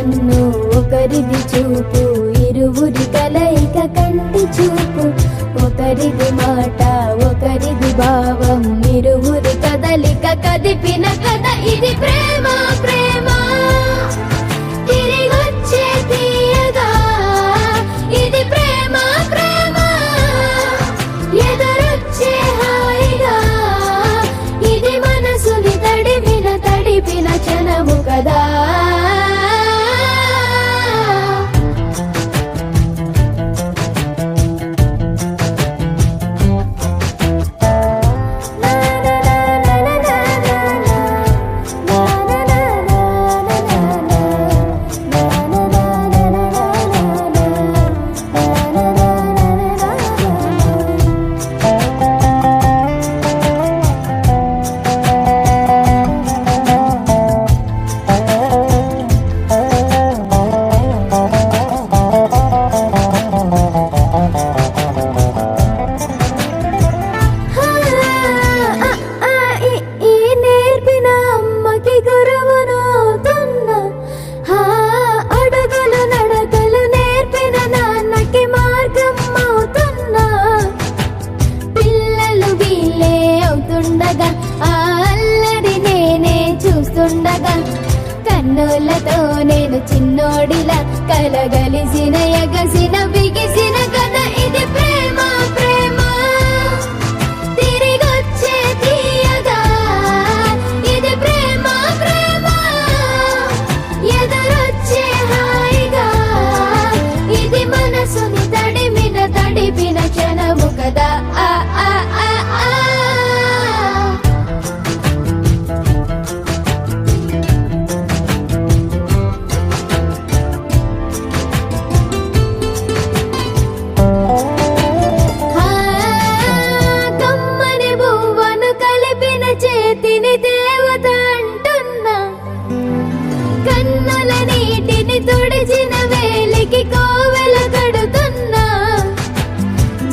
కన్ను ఒకరిది చూపు, ఇరువురి కలయిక కంటి చూపు. ఒకరిది మాట ఒకరిది భావం, ఇరువురి కదలిక కదిపిన కథ ఇది ప్రేమ. ప్రేమ తిరిగొచ్చే తీయగా ఇది ప్రేమ. ప్రేమ ఎదురొచ్చే హాయిగా ఇది మనసుని తడిపిన క్షణము కదా. కన్నులతో నేను చిన్నోడిలా కలగలిసిన ఎగసిన బిగిసిన కథ ఇది ప్రేమ. ప్రేమ తిరిగొచ్చే తీయగా ఇది ప్రేమ. ప్రేమ ఎదురొచ్చే హాయిగా ఇది మనసుని తడిపిన క్షణము కదా. చేతిని దేవత అంటున్నా, కన్నుల నీటిని తుడిచిన వేలికి కోవెల కడుతున్నా.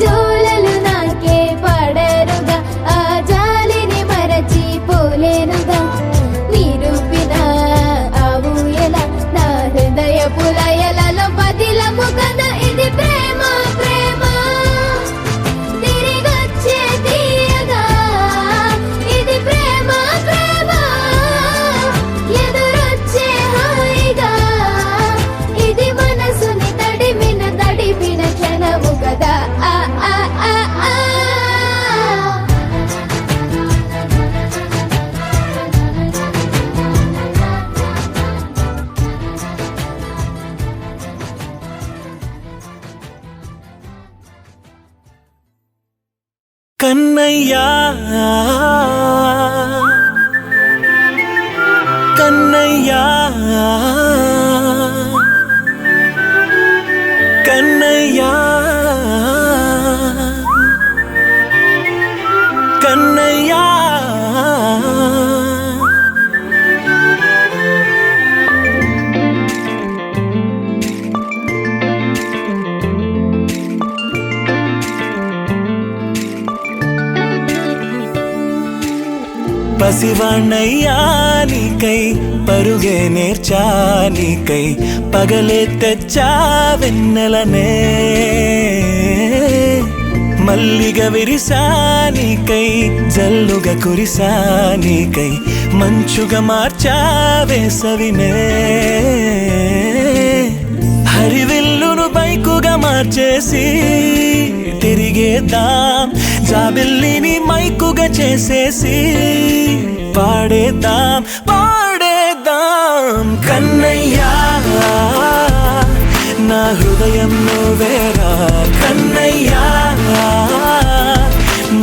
జోలలు నాకే పడరుగా ఆ జాలిని మరచి పోలేనుగా. నిరూపిన ఆవు ఎలా నా హృదయ పులయలలో పదిలము కదా ఇది ప్రేమ. ప్రేమ తిరిగొచ్చే తీయగా ఇది ప్రేమ. ప్రేమ ఎదురొచ్చే హాయిగా ఇది మనసుని తడిపిన క్షణము కదా. కన్నయ్యా కన్నయ్యా కన్నయ్యా కన్నయ్యా పసివాణ్ణయ్యా నీకై పరుగే నేర్చా నీకై పగలే తెచ్చా వెన్నెలనే. మల్లిగ విరిసా నీకై జల్లుగా కురిసా నీకై మంచుగా మార్చా వేసవినే. హరివిల్లును బైకుగా మార్చేసి తిరిగేద్దాం, జాబిల్లిని మైకుగా చేసేసి పాడేద్దాం కన్నయ్యా. నా హృదయం నువ్వేరా కన్నయ్యా,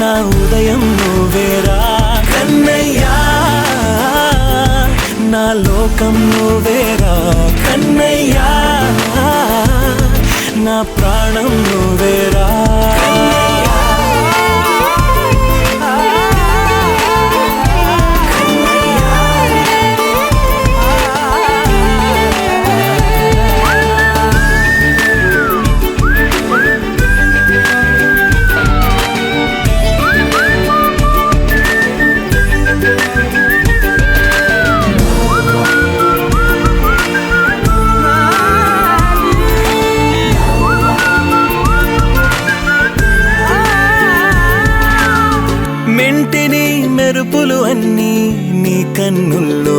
నా ఉదయం నువ్వేరా కన్నయ్యా, నా లోకం నువ్వేరా కన్నయ్యా, నా ప్రాణం నువ్వేరా. మెరుపులు అన్నీ నీ కన్నుల్లో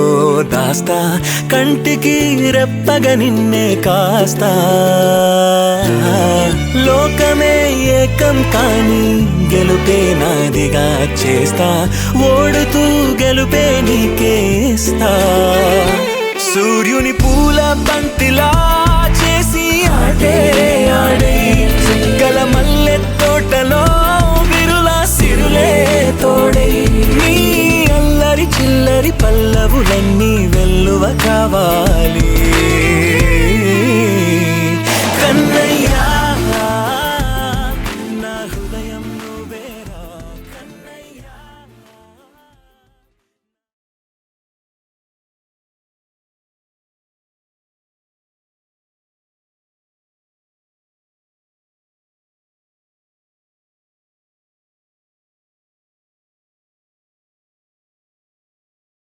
దాస్తా, కంటికి రెప్పగా నిన్నే కాస్తా. లోకమే ఏకం కాని గెలుపే నాదిగా చేస్తా, ఓడుతూ గెలుపే నీకేస్తా. సూర్యుని పూల బంతిలా చేసి ఆడే ఆడే, చుక్కల మల్లె తోటలో విరులా సిరులే తోడై, నీ అల్లరి చిల్లరి పల్లవులన్నీ వెల్లువ కావాలి.